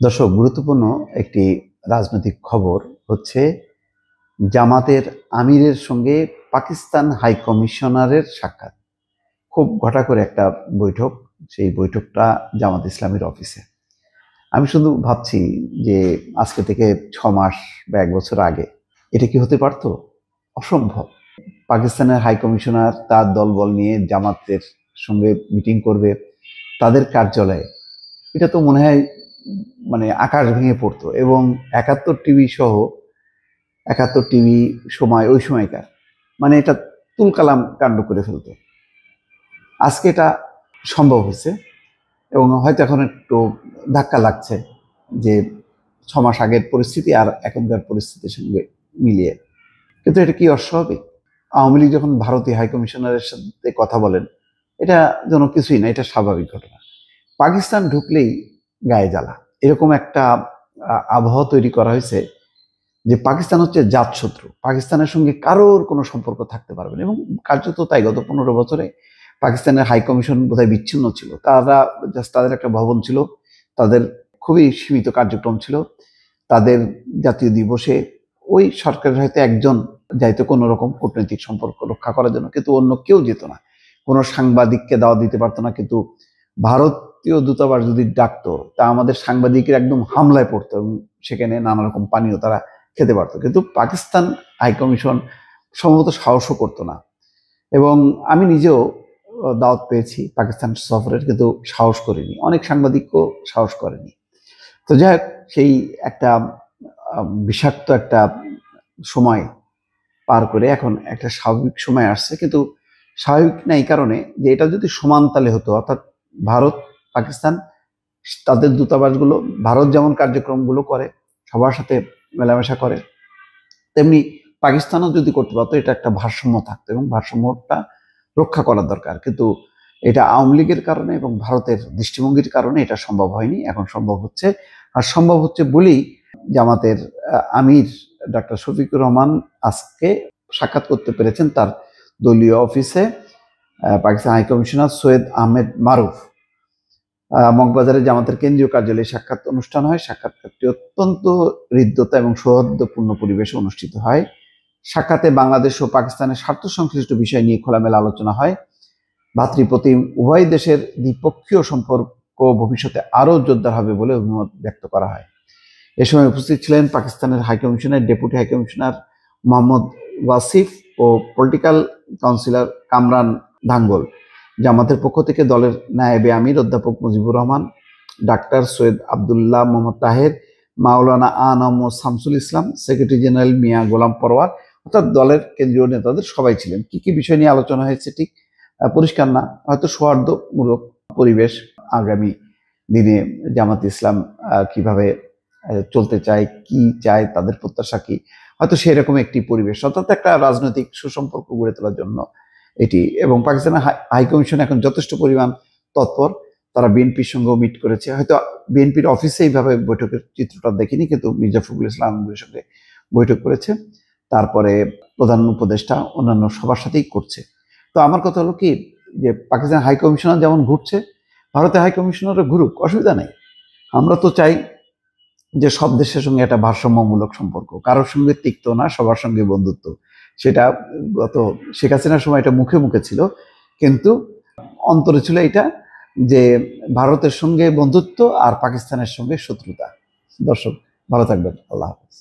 দর্শক, গুরুত্বপূর্ণ একটি রাজনৈতিক খবর হচ্ছে জামাতের আমিরের সঙ্গে পাকিস্তান হাই কমিশনারের সাক্ষাৎ। খুব ঘটা করে একটা বৈঠক, সেই বৈঠকটা জামাত ইসলামীর অফিসে। আমি শুধু ভাবছি যে আজকে থেকে 6 মাস বা 1 বছর আগে এটা কি হতে পারতো? অসম্ভব। পাকিস্তানের হাই কমিশনার তার দলবল নিয়ে জামাতের সঙ্গে মিটিং করবে তাদের কার্যালয়ে। এটা তো মনে হয় মানে আকাশ ভেঙে পড়তো। এবং 71 টিভি সহ 71 টিভি সময় ওই সময়কার মানে এটা তুলকালাম কাণ্ড করে ফেলতো। আজকে এটা সম্ভব হয়েছে এবং হয়তো এখন একটু ধাক্কা লাগছে যে 6 মাস আগের পরিস্থিতি আর এখনকার পরিস্থিতির সঙ্গে মিলিয়ে। কিন্তু এটা কি অস্বাভাবিক? আওয়ামী লীগ যখন ভারতীয় হাইকমিশনারের সাথে কথা বলেন, এটা যেন কিছুই না, এটা স্বাভাবিক ঘটনা। পাকিস্তান ঢুকলেই গায়ে জ্বালা, এরকম একটা আবহাওয়া তৈরি করা হয়েছে যে পাকিস্তান হচ্ছে জাতশত্রু, পাকিস্তানের সঙ্গে কারোর কোনো সম্পর্ক থাকতে পারবে না। এবং কার্যত তাই। গত 15 বছরে পাকিস্তানের হাই কমিশন বোধহয় বিচ্ছিন্ন ছিল। তারা জাস্ট তাদের একটা ভবন ছিল, তাদের খুবই সীমিত কার্যক্রম ছিল। তাদের জাতীয় দিবসে ওই সরকারের হয়তো একজন যাইতো কোনো রকম কূটনৈতিক সম্পর্ক রক্ষা করার জন্য, কিন্তু অন্য কেউ যেত না। কোনো সাংবাদিককে দাওয়াত দিতে পারতো না। কিন্তু ভারতীয় দূতাবাস যদি ডাকতো, তা আমাদের সাংবাদিকের একদম হামলায় পড়তো এবং সেখানে নানা রকম পানীয় তারা খেতে পারতো। কিন্তু পাকিস্তান হাইকমিশন সম্ভবত সাহসও করতো না। এবং আমি নিজেও দাওয়াত পেয়েছি পাকিস্তান সফরের, কিন্তু সাহস করিনি। অনেক সাংবাদিকও সাহস করেনি। তো যাই হোক, সেই একটা বিষাক্ত একটা সময় পার করে এখন একটা স্বাভাবিক সময় আসছে। কিন্তু স্বাভাবিক না এই কারণে যে এটা যদি সমান তালে হতো, অর্থাৎ ভারত পাকিস্তান তাদের দূতাবাসগুলো ভারত যেমন কার্যক্রমগুলো করে, সবার সাথে মেলামেশা করে, তেমনি পাকিস্তানও যদি করতে পারতো, এটা একটা ভারসাম্য থাকতো এবং ভারসাম্যটা রক্ষা করার দরকার। কিন্তু এটা আওয়ামী লীগের কারণে এবং ভারতের দৃষ্টিভঙ্গির কারণে এটা সম্ভব হয়নি। এখন সম্ভব হচ্ছে। আর সম্ভব হচ্ছে বলেই জামাতের আমির ডাক্তার শফিকুর রহমান আজকে সাক্ষাৎ করতে পেরেছেন তার দলীয় অফিসে পাকিস্তান হাইকমিশনার সৈয়দ আহমেদ মারুফ। মগবাজারে জামাতের কেন্দ্রীয় কার্যালয়ে সাক্ষাৎ অনুষ্ঠান হয়। সাক্ষাৎকারটি অত্যন্ত হৃদ্যতা এবং সৌহার্দ্যপূর্ণ পরিবেশে অনুষ্ঠিত হয়। সাক্ষাতে বাংলাদেশ ও পাকিস্তানের স্বার্থ সংশ্লিষ্ট বিষয় নিয়ে খোলামেলা আলোচনা হয়। ভাতৃপ্রতিম উভয় দেশের দ্বিপক্ষীয় সম্পর্ক ভবিষ্যতে আরও জোরদার হবে বলে অভিমত ব্যক্ত করা হয়। এ সময় উপস্থিত ছিলেন পাকিস্তানের high commissioner, deputy high commissioner Mohammad Wasif ও পলিটিক্যাল কাউন্সিলর কামরান ধাঙ্গল। জামাতের পক্ষ থেকে দলের নায়েবে আমির অধ্যাপক মুজিবুর রহমান, ডাক্তার সৈয়দ আবদুল্লাহ মোহাম্মদ তাহের, মাওলানা আনম ও শামসুল ইসলাম, সেক্রেটারি জেনারেল মিয়া গোলাম পরওয়ার, অর্থাৎ দলের কেন্দ্রীয় নেতাদের সবাই ছিলেন। কি কি বিষয় নিয়ে আলোচনা হয়েছে ঠিক পরিষ্কার না, হয়তো সৌহার্দ্যমূলক পরিবেশ। আগামী দিনে জামাত ইসলাম কিভাবে চলতে চায়, কি চায়, তাদের প্রত্যাশা কি, হয়তো সেরকম একটি পরিবেশ, অর্থাৎ একটা রাজনৈতিক সুসম্পর্ক গড়ে তোলার জন্য এটি। এবং পাকিস্তানের হাইকমিশন এখন যথেষ্ট পরিমাণ তৎপর। তারা বিএনপির সঙ্গেও মিট করেছে। হয়তো বিএনপির অফিসে এইভাবে বৈঠকের চিত্রটা দেখিনি, কিন্তু মির্জা ফখরুল ইসলামের সঙ্গে বৈঠক করেছে। তারপরে প্রধান উপদেষ্টা অন্যান্য সবার সাথেই করছে। তো আমার কথা হলো কি, যে পাকিস্তান হাইকমিশনার যেমন ঘুরছে, ভারতের হাইকমিশনারও ঘুরুক, অসুবিধা নেই। আমরা তো চাই যে সব দেশের সঙ্গে একটা ভারসাম্যমূলক সম্পর্ক, কারোর সঙ্গে তিক্ত না, সবার সঙ্গে বন্ধুত্ব। সেটা গত শেখ হাসিনার সময় এটা মুখে মুখে ছিল, কিন্তু অন্তরে ছিল এটা যে ভারতের সঙ্গে বন্ধুত্ব আর পাকিস্তানের সঙ্গে শত্রুতা। দর্শক, ভালো থাকবেন। আল্লাহ হাফেজ।